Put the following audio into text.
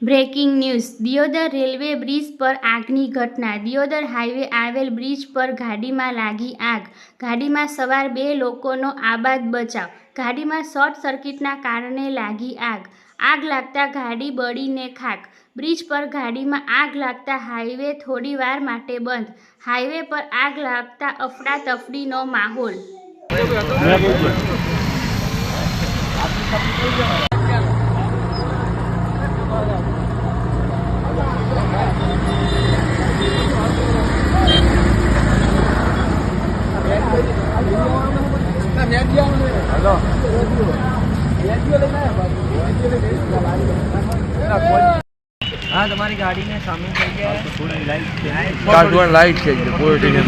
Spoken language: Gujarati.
Breaking news Deodar railway bridge પર આગની ઘટના। દિયોદર હાઈવે આવેલ બ્રિજ પર ગાડીમાં લાગી આગ। ગાડીમાં સવાર 2 લોકોનો આબાદ બચાવ। ગાડીમાં શોર્ટ સર્કિટના કારણે લાગી આગ। આગ લાગતા ગાડી બળીને ખાખ। બ્રિજ પર ગાડીમાં આગ લાગતા હાઈવે થોડીવાર માટે બંધ। હાઈવે પર આગ લાગતા અફડાતફડીનો માહોલ। हाँ तुम्हारी गाड़ी में शामिल થઈ ગયા लाइट चाहिए